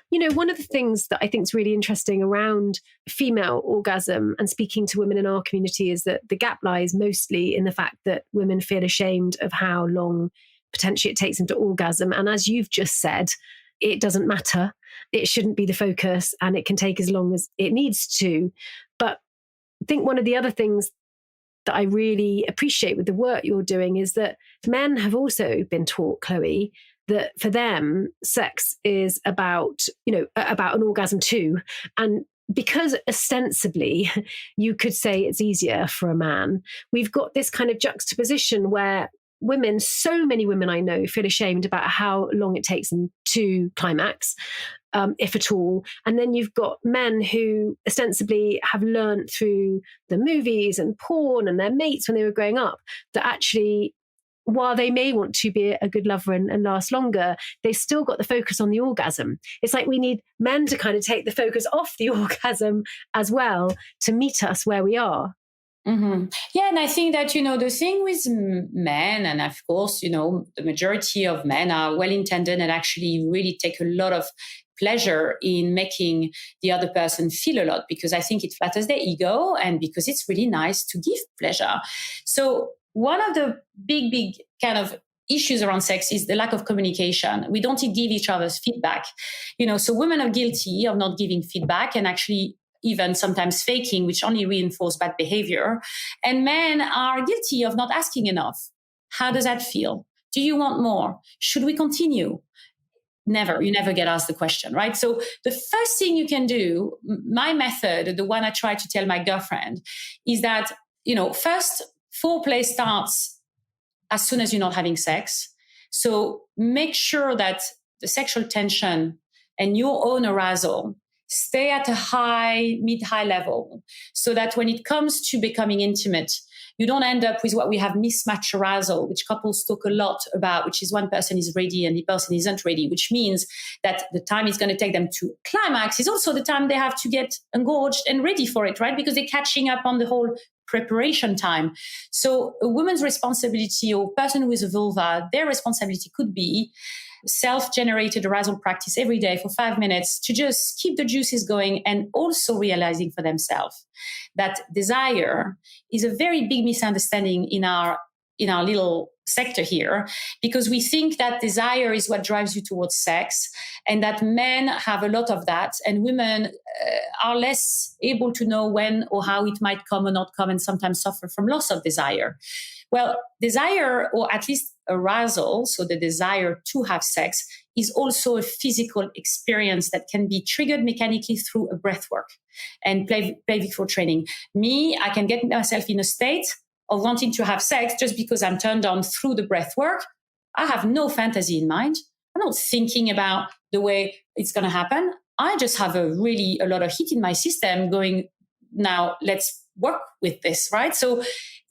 one of the things that I think is really interesting around female orgasm and speaking to women in our community is that the gap lies mostly in the fact that women feel ashamed of how long potentially it takes them to orgasm. And as you've just said, it doesn't matter. It shouldn't be the focus and it can take as long as it needs to. But I think one of the other things that I really appreciate with the work you're doing is that men have also been taught, Chloe, that for them, sex is about an orgasm too. And because ostensibly you could say it's easier for a man, we've got this kind of juxtaposition where so many women I know feel ashamed about how long it takes them to climax. if at all. And then you've got men who ostensibly have learned through the movies and porn and their mates when they were growing up that actually, while they may want to be a good lover and last longer, they've still got the focus on the orgasm. It's like we need men to kind of take the focus off the orgasm as well to meet us where we are. Mm-hmm. Yeah, and I think that, the thing with men, and of course, the majority of men are well-intended and actually really take a lot of pleasure in making the other person feel a lot, because I think it flatters their ego and because it's really nice to give pleasure. So one of the big kind of issues around sex is the lack of communication. We don't give each other's feedback. So women are guilty of not giving feedback and actually even sometimes faking, which only reinforce bad behavior. And men are guilty of not asking enough. How does that feel? Do you want more? Should we continue? Never. You never get asked the question, right? So the first thing you can do, my method, the one I try to tell my girlfriend, is that, first, foreplay starts as soon as you're not having sex. So make sure that the sexual tension and your own arousal stay at a mid-high level, so that when it comes to becoming intimate, you don't end up with what we have mismatch arousal, which couples talk a lot about, which is one person is ready and the person isn't ready, which means that the time it's going to take them to climax is also the time they have to get engorged and ready for it, right? Because they're catching up on the whole preparation time. So a woman's responsibility, or person with a vulva, their responsibility could be self-generated arousal practice every day for 5 minutes to just keep the juices going, and also realizing for themselves that desire is a very big misunderstanding in our little sector here, because we think that desire is what drives you towards sex, and that men have a lot of that and women are less able to know when or how it might come or not come, and sometimes suffer from loss of desire. Well, desire, or at least arousal, so the desire to have sex, is also a physical experience that can be triggered mechanically through a breath work and pelvic floor training. I can get myself in a state of wanting to have sex just because I'm turned on through the breath work. I have no fantasy in mind. I'm not thinking about the way it's going to happen. I just have a lot of heat in my system going, now let's work with this, right? So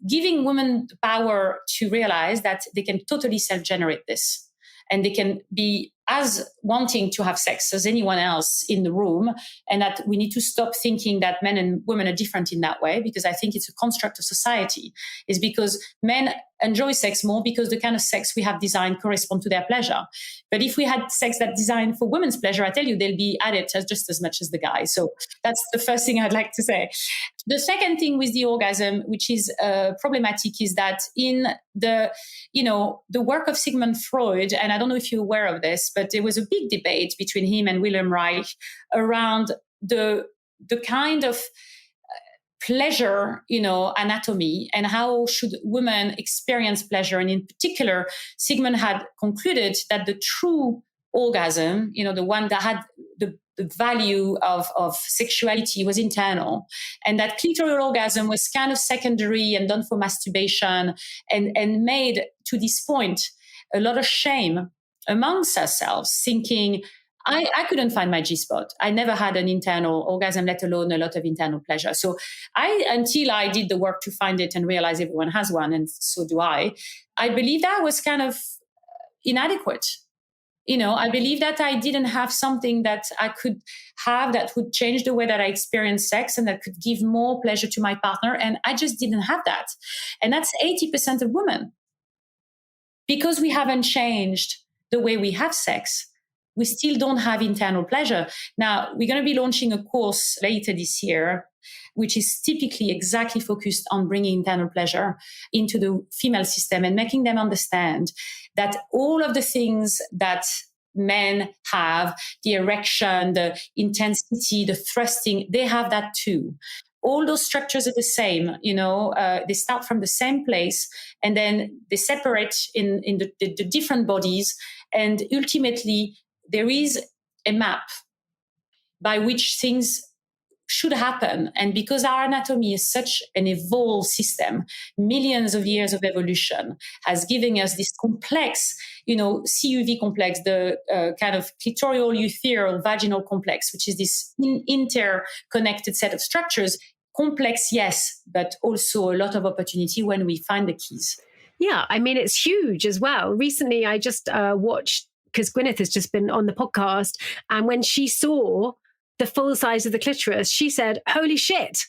giving women the power to realize that they can totally self-generate this, and they can be as wanting to have sex as anyone else in the room, and that we need to stop thinking that men and women are different in that way, because I think it's a construct of society. Is because men enjoy sex more because the kind of sex we have designed correspond to their pleasure. But if we had sex that designed for women's pleasure, I tell you, they'll be at it just as much as the guy. So that's the first thing I'd like to say. The second thing with the orgasm, which is problematic, is that in the work of Sigmund Freud, and I don't know if you're aware of this, but there was a big debate between him and Wilhelm Reich around the kind of pleasure, anatomy, and how should women experience pleasure. And in particular, Sigmund had concluded that the true orgasm, the one that had the value of sexuality, was internal, and that clitoral orgasm was kind of secondary and done for masturbation, and made, to this point, a lot of shame amongst ourselves, thinking, I couldn't find my G-spot. I never had an internal orgasm, let alone a lot of internal pleasure. So until I did the work to find it and realize everyone has one, and so do I believe that was kind of inadequate. I believe that I didn't have something that I could have that would change the way that I experience sex and that could give more pleasure to my partner. And I just didn't have that. And that's 80% of women. Because we haven't changed the way we have sex, we still don't have internal pleasure. Now, we're going to be launching a course later this year, which is typically exactly focused on bringing internal pleasure into the female system and making them understand that all of the things that men have, the erection, the intensity, the thrusting, they have that too. All those structures are the same, they start from the same place, and then they separate in the different bodies. And ultimately, there is a map by which things should happen. And because our anatomy is such an evolved system, millions of years of evolution has given us this complex, CUV complex, the kind of clitoral, utheral, vaginal complex, which is this interconnected set of structures. Complex, yes, but also a lot of opportunity when we find the keys. Yeah, I mean, it's huge as well. Recently, I just watched, because Gwyneth has just been on the podcast, and when she saw the full size of the clitoris, she said, "Holy shit,"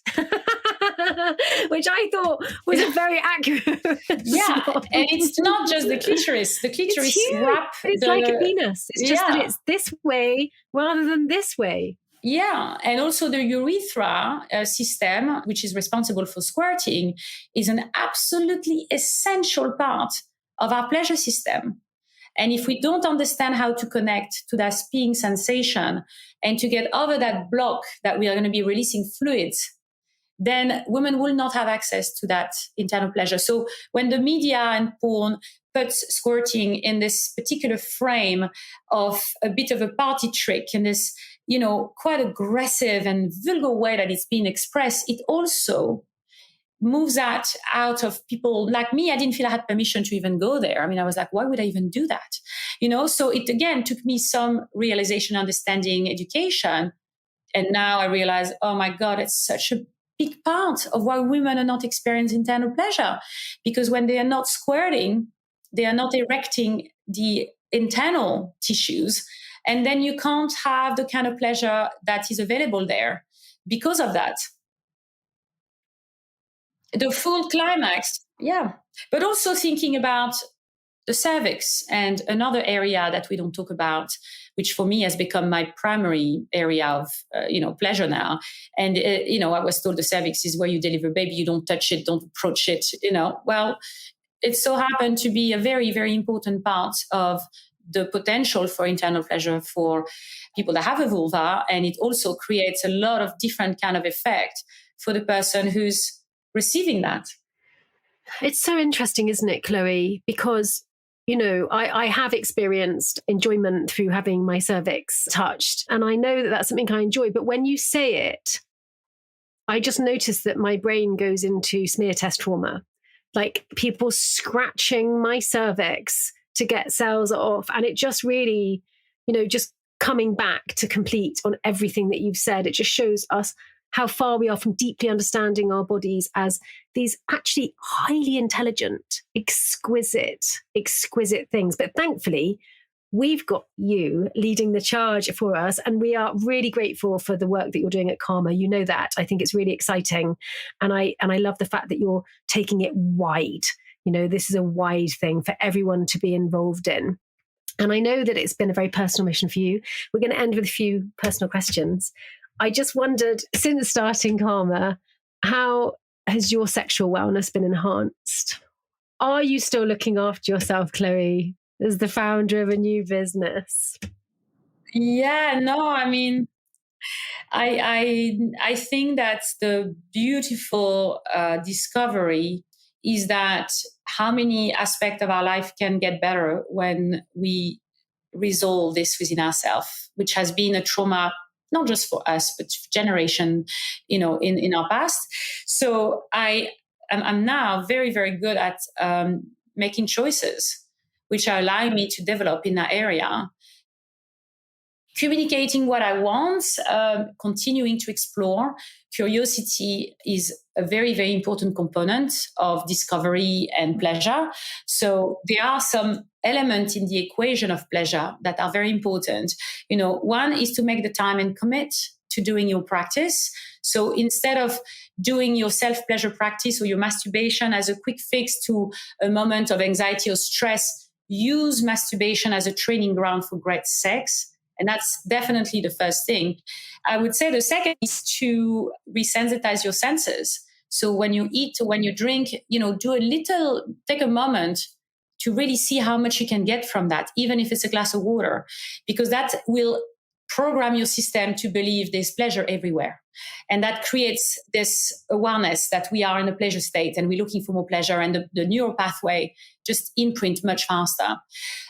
which I thought was a very accurate response. And it's not just the clitoris. The clitoris it's like a penis. It's just that it's this way rather than this way. Yeah. And also the urethra system, which is responsible for squirting, is an absolutely essential part of our pleasure system. And if we don't understand how to connect to that peeing sensation and to get over that block that we are going to be releasing fluids, then women will not have access to that internal pleasure. So when the media and porn puts squirting in this particular frame of a bit of a party trick, in this, quite aggressive and vulgar way that it's being expressed, it also moves that out of people like me. I didn't feel I had permission to even go there. I mean, I was like, why would I even do that? So it again took me some realization, understanding, education. And now I realize, oh my God, it's such a big part of why women are not experiencing internal pleasure. Because when they are not squirting, they are not erecting the internal tissues. And then you can't have the kind of pleasure that is available there because of that. The full climax, yeah. But also thinking about the cervix and another area that we don't talk about, which for me has become my primary area of, pleasure now. And, I was told the cervix is where you deliver baby. You don't touch it, don't approach it, Well, it so happened to be a very, very important part of the potential for internal pleasure for people that have a vulva. And it also creates a lot of different kind of effect for the person who's receiving that. It's so interesting, isn't it, Chloe? Because, I have experienced enjoyment through having my cervix touched. And I know that that's something I enjoy. But when you say it, I just notice that my brain goes into smear test trauma, like people scratching my cervix to get cells off. And it just really, just coming back to complete on everything that you've said, it just shows us how far we are from deeply understanding our bodies as these actually highly intelligent, exquisite things. But thankfully, we've got you leading the charge for us. And we are really grateful for the work that you're doing at Karma. You know that. I think it's really exciting. And I love the fact that you're taking it wide. This is a wide thing for everyone to be involved in. And I know that it's been a very personal mission for you. We're going to end with a few personal questions. I just wondered, since starting Karma, how has your sexual wellness been enhanced? Are you still looking after yourself, Chloe, as the founder of a new business? Yeah, no, I mean, I think that the beautiful discovery is that how many aspects of our life can get better when we resolve this within ourselves, which has been a trauma, not just for us, but generation, in our past. So I'm now very, very good at making choices, which are allowing me to develop in that area. Communicating what I want, continuing to explore. Curiosity is a very, very important component of discovery and pleasure. So there are some elements in the equation of pleasure that are very important. One is to make the time and commit to doing your practice. So instead of doing your self-pleasure practice or your masturbation as a quick fix to a moment of anxiety or stress, use masturbation as a training ground for great sex. And that's definitely the first thing. I would say the second is to resensitize your senses. So when you eat or when you drink, take a moment to really see how much you can get from that, even if it's a glass of water, because that will program your system to believe there's pleasure everywhere. And that creates this awareness that we are in a pleasure state and we're looking for more pleasure, and the neural pathway just imprint much faster.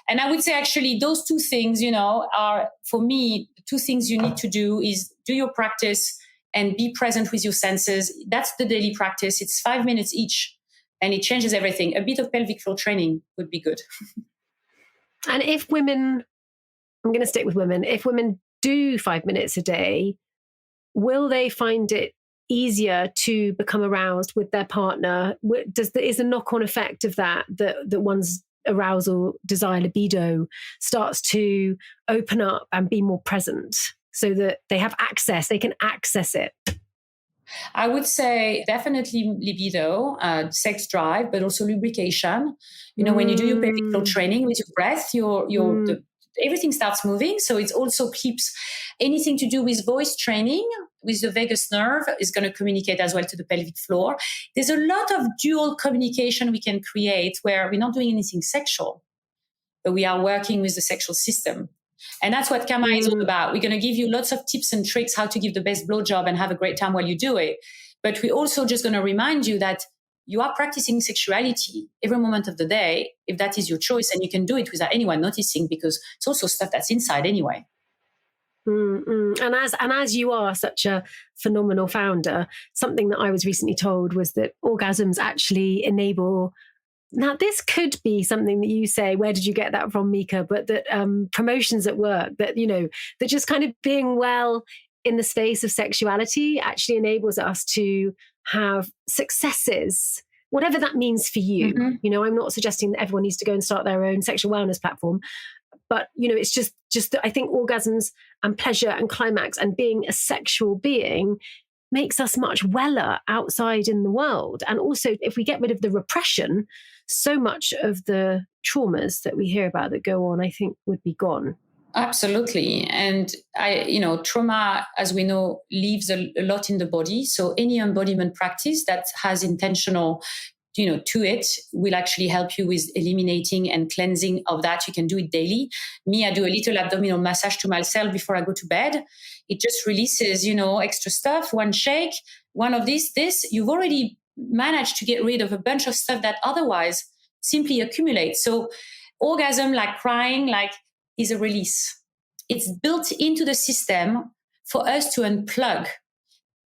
And I would say actually those two things, are for me, two things you need to do is do your practice, and be present with your senses. That's the daily practice. It's 5 minutes each, and it changes everything. A bit of pelvic floor training would be good. And if women, I'm going to stick with women, if women do 5 minutes a day, will they find it easier to become aroused with their partner? Is the knock-on effect of that one's arousal, desire, libido starts to open up and be more present so that they have access, they can access it? I would say definitely libido, sex drive, but also lubrication. When you do your pelvic floor training with your breath, everything starts moving. So it also keeps anything to do with voice training with the vagus nerve is going to communicate as well to the pelvic floor. There's a lot of dual communication we can create where we're not doing anything sexual, but we are working with the sexual system. And that's what Kama is all about. We're going to give you lots of tips and tricks how to give the best blowjob and have a great time while you do it. But we're also just going to remind you that you are practicing sexuality every moment of the day, if that is your choice, and you can do it without anyone noticing because it's also stuff that's inside anyway. And as you are such a phenomenal founder, something that I was recently told was that orgasms actually enable. Now, this could be something that you say, where did you get that from, Mika? But that promotions at work, that just kind of being well in the space of sexuality actually enables us to have successes, whatever that means for you. Mm-hmm. I'm not suggesting that everyone needs to go and start their own sexual wellness platform. But, it's just that I think orgasms and pleasure and climax and being a sexual being makes us much weller outside in the world. And also, if we get rid of the repression, so much of the traumas that we hear about that go on, I think, would be gone. Absolutely. And trauma, as we know, lives a lot in the body. So any embodiment practice that has intentional to it will actually help you with eliminating and cleansing of that. You can do it daily. Me, I do a little abdominal massage to myself before I go to bed. It just releases, extra stuff. One shake, one of this. You've already managed to get rid of a bunch of stuff that otherwise simply accumulates. So orgasm, like crying, is a release. It's built into the system for us to unplug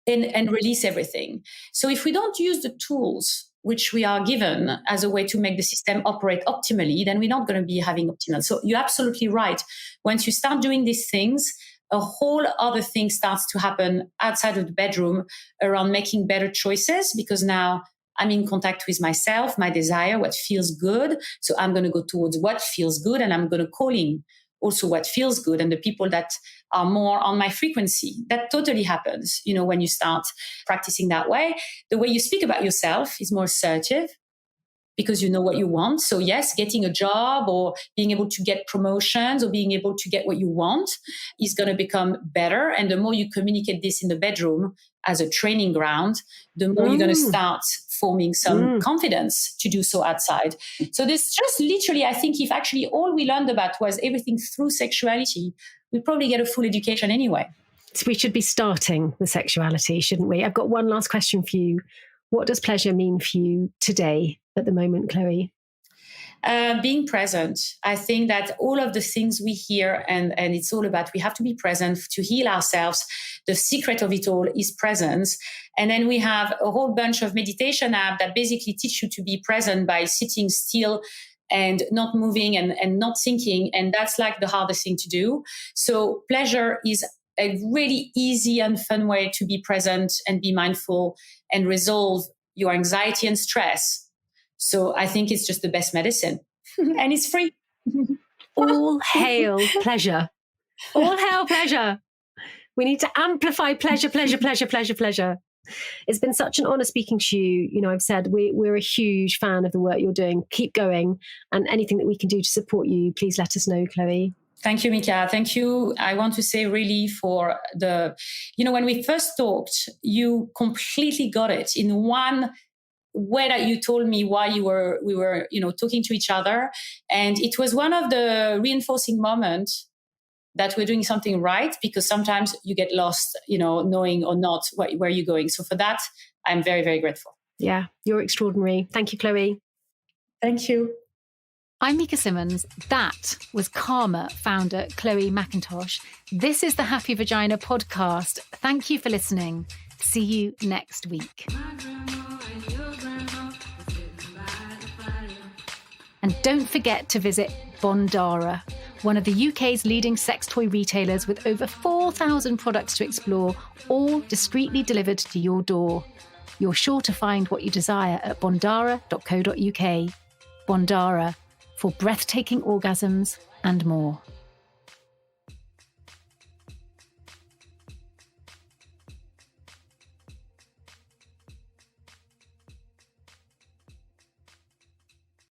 and release everything. So if we don't use the tools which we are given as a way to make the system operate optimally, then we're not going to be having optimal. So you're absolutely right. Once you start doing these things, a whole other thing starts to happen outside of the bedroom around making better choices, because now I'm in contact with myself, my desire, what feels good. So I'm going to go towards what feels good, and I'm going to call in also what feels good and the people that are more on my frequency. That totally happens, when you start practicing that way. The way you speak about yourself is more assertive because you know what you want. So yes, getting a job or being able to get promotions or being able to get what you want is going to become better. And the more you communicate this in the bedroom as a training ground, the more you're going to start forming some confidence to do so outside. So this just literally, I think if actually all we learned about was everything through sexuality, we'd probably get a full education anyway. So we should be starting with sexuality, shouldn't we? I've got one last question for you. What does pleasure mean for you today at the moment, Chloe? Being present. I think that all of the things we hear, and it's all about, we have to be present to heal ourselves. The secret of it all is presence. And then we have a whole bunch of meditation apps that basically teach you to be present by sitting still and not moving and not thinking. And that's the hardest thing to do. So pleasure is a really easy and fun way to be present and be mindful and resolve your anxiety and stress. So I think it's just the best medicine. And it's free. All hail pleasure. All hail pleasure. We need to amplify pleasure. It's been such an honor speaking to you. I've said we're a huge fan of the work you're doing. Keep going. And anything that we can do to support you, please let us know, Chloe. Thank you, Mika. Thank you. I want to say really for when we first talked, you completely got it in one way that you told me why we were talking to each other. And it was one of the reinforcing moments that we're doing something right, because sometimes you get lost, knowing or not where you're going. So for that, I'm very, very grateful. Yeah, you're extraordinary. Thank you, Chloe. Thank you. I'm Mika Simmons. That was Karma founder Chloe Macintosh. This is the Happy Vagina Podcast. Thank you for listening. See you next week. And don't forget to visit Bondara, one of the UK's leading sex toy retailers with over 4,000 products to explore, all discreetly delivered to your door. You're sure to find what you desire at bondara.co.uk. Bondara, for breathtaking orgasms and more.